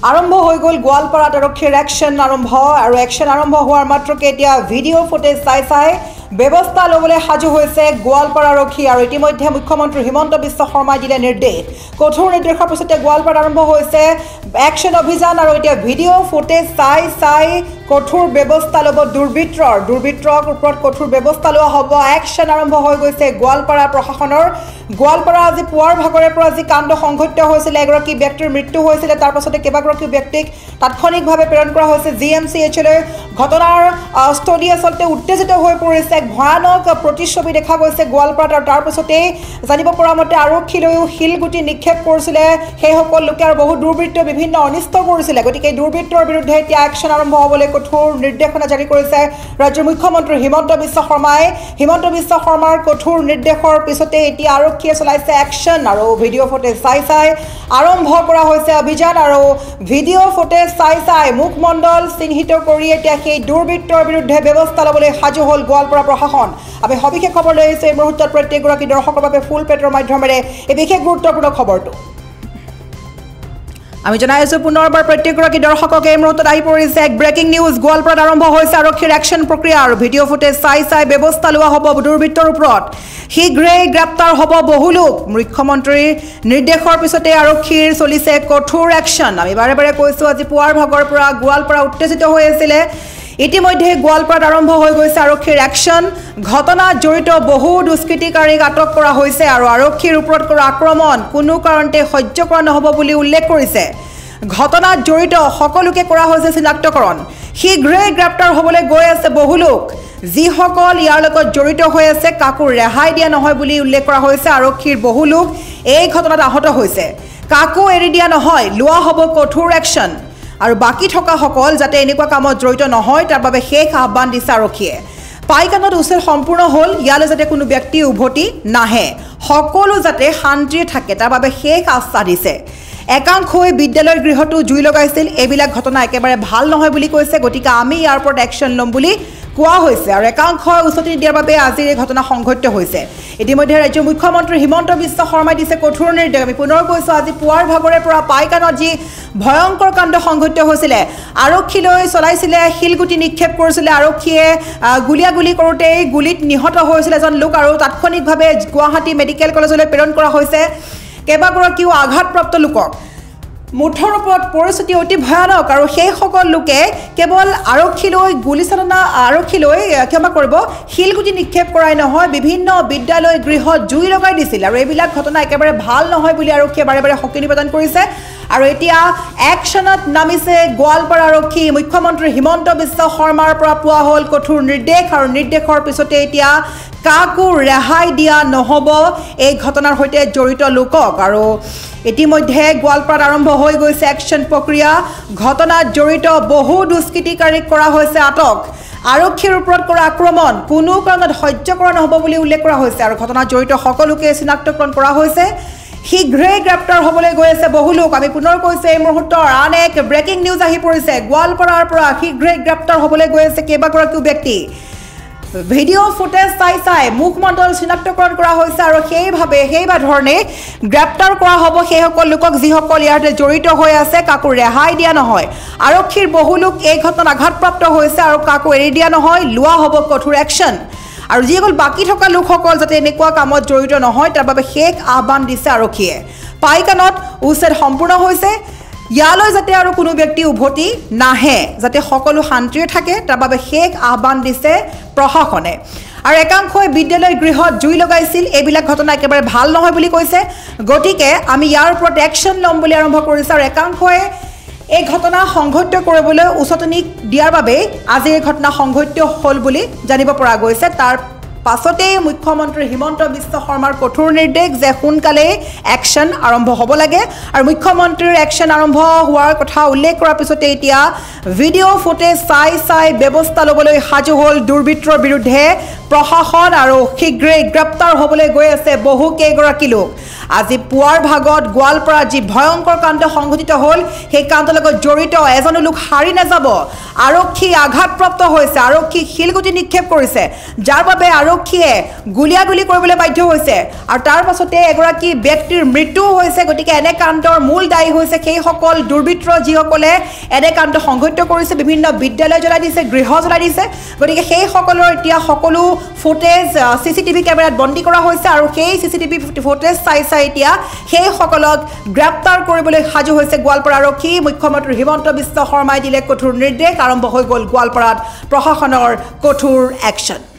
আৰম্ভ হৈ গ'ল গোৱালপাৰাত আৰক্ষীৰ একশ্যন আৰম্ভ আৰু একশ্যন আৰম্ভ হোৱাৰ মাত্ৰকে এতিয়া ভিডিঅ' ফুটেজ চাই ব্যৱস্থা ল'বলৈ সাজু হৈছে গোৱালপাৰা আৰক্ষী আৰু ইতিমধ্যে মুখ্যমন্ত্ৰী হিমন্ত বিশ্ব শৰ্মাই দিলে নিৰ্দেশ কঠোৰ নিৰ্দেশৰ পিছতে গোৱালপাৰাত আৰম্ভ হৈছে একশ্যন অভিযান আৰু এতিয়া ভিডিঅ' ফুটেজ চাই কঠোৰ ব্যৱস্থা ল'ব দুৰ্বৃত্তৰ ওপৰত কঠোৰ ব্যৱস্থা লোৱা হ'ব একশ্যন আৰম্ভ হৈ গৈছে গোৱালপাৰা প্ৰশাসনৰ গোৱালপাৰা আজি পুৱাৰ ভাগৰে পৰা যি কাণ্ড সংঘটিত হৈছিল এগৰাকী ব্যক্তিৰ মৃত্যু হৈছিল তাৰ পাছতে কেইবাগৰাকী ব্যক্তিক তাৎক্ষণিকভাৱে প্ৰেৰণ কৰা হৈছে জিএমচিএইচলৈ ঘটনাৰ স্থলী আচলতে উত্তেজিত হৈ পৰিছে এক ভয়ানক প্ৰতিচ্ছবি দেখা গৈছে গোৱালপাৰাত আৰু তাৰ পাছতেই জানিব পৰা মতে আৰক্ষীলৈও শিলগুটি নিক্ষেপ কৰিছিলে সেইসকল লোকে আৰু বহু দুৰ্বৃত্তই বিভিন্ন অনিষ্ট কৰিছিলে গতিকে দুৰ্বৃত্তৰ বিৰুদ্ধে এতিয়া একশ্যন আৰম্ভ হ'বলৈ কঠোৰ নিৰ্দেশনা জাৰি কৰিছে ৰাজ্যৰ মুখ্যমন্ত্ৰী হিমন্ত বিশ্ব শৰ্মাই হিমন্ত বিশ্ব শৰ্মাৰ কঠোৰ নিৰ্দেশৰ পিছতে এতিয়া আৰক্ষীয়ে চলাইছে একশ্যন আৰু ভিডিঅ' ফুটেজ চাই আৰম্ভ কৰা হৈছে অভিযান আৰু ভিডিঅ' ফুটেজ চাই মুখমণ্ডল চিহ্নিত কৰি এতিয়া সেই দুৰ্বৃত্তৰ বিৰুদ্ধে ব্যৱস্থা ল'বলৈ সাজু হ'ল গোৱালপাৰা প্ৰশাসন আমি সবিশেষ খবৰ লৈ আহিছোঁ এই মুহূৰ্তত প্ৰত্যেকগৰাকী দৰ্শকৰ বাবে ফুল পেটৰ মাধ্যমেৰে এই বিশেষ গুৰুত্বপূৰ্ণ খবৰটো আমি জনাই আছো পুনৰবাৰ প্ৰত্যেকগৰাকী দৰ্শকক এই মুহূৰ্তত আহি পৰিছে এক ব্ৰেকিং নিউজ গোৱালপাৰাত আৰম্ভ হৈছে আৰক্ষীৰ একশ্যন প্ৰক্ৰিয়া আৰু ভিডিঅ' ফুটেজ চাই ব্যৱস্থা লোৱা হ'ব দুৰ্বৃত্তৰ ওপৰত শীঘ্ৰেই গ্ৰেপ্তাৰ হ'ব বহু লোক মুখ্যমন্ত্ৰীৰ নিৰ্দেশৰ পিছতে আৰক্ষীৰ চলিছে কঠোৰ একশ্যন আমি বাৰে বাৰে কৈছোঁ আজি পুৱাৰ ভাগৰ পৰা গোৱালপাৰা উত্তেজিত হৈ আছিলে ইতিমধ্যে গোৱালপাৰাত আৰম্ভ হৈ গৈছে আৰক্ষীৰ একশ্যন ঘটনাত জড়িত বহু দুষ্কৃতিকাৰীক আটক কৰা হৈছে আৰু আৰক্ষীৰ ওপৰত কৰা আক্ৰমণ কোনো কাৰণতে সহ্য কৰা নহ'ব বুলি উল্লেখ কৰিছে ঘটনাত জড়িত সকলোকে কৰা হৈছে চিনাক্তকৰণ শীঘ্ৰেই গ্ৰেপ্তাৰ হ'বলৈ গৈ আছে বহু লোক যিসকল ইয়াৰ লগত জড়িত হৈ আছে কাকো ৰেহাই দিয়া নহয় বুলি উল্লেখ কৰা হৈছে আৰক্ষীৰ বহু লোক এই ঘটনাত আহত হৈছে কাকো এৰি দিয়া নহয় লোৱা হ'ব কঠোৰ একশ্যন আৰু বাকি থকাসকল যাতে এনেকুৱা কামত জড়িত নহয় তাৰ বাবে শেষ আহ্বান দিছে আৰক্ষীয়ে পাইকানত উচ্ছেদ সম্পূৰ্ণ হ'ল ইয়ালৈ যাতে কোনো ব্যক্তি উভতি নাহে সকলো যাতে শান্তিৰে থাকে তাৰ বাবে শেষ আশ্বাস দিছে একাংশই বিদ্যালয়ৰ গৃহটো জুই লগাইছিল এইবিলাক ঘটনা একেবাৰে ভাল নহয় বুলি কৈছে গতিকে আমি ইয়াৰ ওপৰত একশ্যন ল'ম বুলি কোৱা হৈছে আৰু একাংশই উচতনি দিয়াৰ বাবে আজিৰ এই ঘটনা সংঘটিত হৈছে ইতিমধ্যে ৰাজ্যৰ মুখ্যমন্ত্ৰী হিমন্ত বিশ্ব শৰ্মাই দিছে কঠোৰ নিৰ্দেশ আমি পুনৰ কৈছোঁ আজি পুৱাৰ ভাগৰে পৰা পাইকানত যি ভয়ংকৰ কাণ্ড সংঘটিত হৈছিলে আৰক্ষীলৈ চলাইছিলে শিলগুটি নিক্ষেপ কৰিছিলে আৰক্ষীয়ে গুলীয়াগুলি কৰোঁতেই গুলীত নিহত হৈছিল এজন লোক আৰু তাৎক্ষণিকভাৱে গুৱাহাটী মেডিকেল কলেজলৈ প্ৰেৰণ কৰা হৈছে কেইবাগৰাকীও আঘাতপ্ৰাপ্ত লোকক মুঠৰ ওপৰত পৰিস্থিতি অতি ভয়ানক আৰু সেইসকল লোকে কেৱল আৰক্ষীলৈ গুলীচালনা আৰক্ষীলৈ ক্ষমা কৰিব শিলগুটি নিক্ষেপ কৰাই নহয় বিভিন্ন বিদ্যালয় গৃহত জুই লগাই দিছিল আৰু এইবিলাক ঘটনা একেবাৰে ভাল নহয় বুলি আৰক্ষীয়ে বাৰে বাৰে শক্তি নিবেদন কৰিছে আৰু এতিয়া একশ্যনত নামিছে গোৱালপাৰা আৰক্ষী মুখ্যমন্ত্ৰী হিমন্ত বিশ্ব শৰ্মাৰ পৰা পোৱা হ'ল কঠোৰ নিৰ্দেশ আৰু নিৰ্দেশৰ পিছতে এতিয়া কাকো ৰেহাই দিয়া নহ'ব এই ঘটনাৰ সৈতে জড়িত লোকক আৰু ইতিমধ্যে গোৱালপাৰাত আৰম্ভ হৈ গৈছে একশ্যন প্ৰক্ৰিয়া ঘটনাত জড়িত বহু দুষ্কৃতিকাৰীক কৰা হৈছে আটক আৰক্ষীৰ ওপৰত কৰা আক্ৰমণ কোনো কাৰণত সহ্য কৰা নহ'ব বুলি উল্লেখ কৰা হৈছে আৰু ঘটনাত জড়িত সকলোকে চিনাক্তকৰণ কৰা হৈছে শীঘ্ৰেই গ্ৰেপ্তাৰ হ'বলৈ গৈ আছে বহু লোক আমি পুনৰ কৈছোঁ এই মুহূৰ্তৰ আন এক ব্ৰেকিং নিউজ আহি পৰিছে গোৱালপাৰাৰ পৰা শীঘ্ৰেই গ্ৰেপ্তাৰ হ'বলৈ গৈ আছে কেইবাগৰাকীও ব্যক্তি ভিডিঅ' ফুটেজ চাই মুখমণ্ডল চিনাক্তকৰণ কৰা হৈছে আৰু সেইবা ধৰণে গ্ৰেপ্তাৰ কৰা হ'ব সেইসকল লোকক যিসকল ইয়াতে জড়িত হৈ আছে কাকো ৰেহাই দিয়া নহয় আৰক্ষীৰ বহু লোক এই ঘটনাত আঘাতপ্ৰাপ্ত হৈছে আৰু কাকো এৰি দিয়া নহয় লোৱা হ'ব কঠোৰ একশ্যন আৰু যিসকল বাকী থকা লোকসকল যাতে এনেকুৱা কামত জড়িত নহয় তাৰ বাবে শেষ আহ্বান দিছে আৰক্ষীয়ে পাইকানত উচ্ছেদ সম্পূৰ্ণ হৈছে ইয়ালৈ যাতে আৰু কোনো ব্যক্তি উভতি নাহে যাতে সকলো শান্তিৰে থাকে তাৰ বাবে শেষ আহ্বান দিছে প্ৰশাসনে আৰু একাংশই বিদ্যালয় গৃহত জুই লগাইছিল এইবিলাক ঘটনা একেবাৰে ভাল নহয় বুলি কৈছে গতিকে আমি ইয়াৰ ওপৰত একশ্যন ল'ম বুলি আৰম্ভ কৰিছে আৰু একাংশই এই ঘটনা সংঘটিত কৰিবলৈ উচতনি দিয়াৰ বাবে আজি এই ঘটনা সংঘটিত হ'ল বুলি জানিব পৰা গৈছে তাৰ পাছতে মুখ্যমন্ত্ৰী হিমন্ত বিশ্ব শৰ্মাৰ কঠোৰ নিৰ্দেশ যে সোনকালে একশ্যন আৰম্ভ হ'ব লাগে আৰু মুখ্যমন্ত্ৰীৰ একশ্যন আৰম্ভ হোৱাৰ কথা উল্লেখ কৰাৰ পিছতে এতিয়া ভিডিঅ' ফুটেজ চাই ব্যৱস্থা ল'বলৈ সাজু হ'ল দুৰ্বৃত্তৰ বিৰুদ্ধে প্ৰশাসন আৰু শীঘ্ৰেই গ্ৰেপ্তাৰ হ'বলৈ গৈ আছে বহু কেইগৰাকী লোক আজি পুৱাৰ ভাগত গোৱালপাৰাত যি ভয়ংকৰ কাণ্ড সংঘটিত হ'ল সেই কাণ্ডৰ লগত জড়িত এজনো লোক হাৰি নাযাব আৰক্ষী আঘাতপ্ৰাপ্ত হৈছে আৰক্ষী শিলগুটি নিক্ষেপ কৰিছে যাৰ বাবে আৰক্ষীয়ে গুলিয়াগুলি কৰিবলৈ বাধ্য হৈছে আৰু তাৰ পাছতে এগৰাকী ব্যক্তিৰ মৃত্যু হৈছে গতিকে এনে কাণ্ডৰ মূল দায়ী হৈছে সেইসকল দুৰ্বৃত্ত যিসকলে এনে কাণ্ড সংঘটিত কৰিছে বিভিন্ন বিদ্যালয় জ্বলাই দিছে গৃহ জ্বলাই দিছে গতিকে সেইসকলৰ এতিয়া সকলো ফুটেজ চিচিটিভি কেমেৰাত বন্দী কৰা হৈছে আৰু সেই চিচিটিভি ফুটেজ চাই এতিয়া সেইসকলক গ্ৰেপ্তাৰ কৰিবলৈ সাজু হৈছে গোৱালপাৰা আৰক্ষী মুখ্যমন্ত্ৰী হিমন্ত বিশ্ব শৰ্মাই দিলে কঠোৰ নিৰ্দেশ আৰম্ভ হৈ গ'ল গোৱালপাৰাত প্ৰশাসনৰ কঠোৰ একশ্যন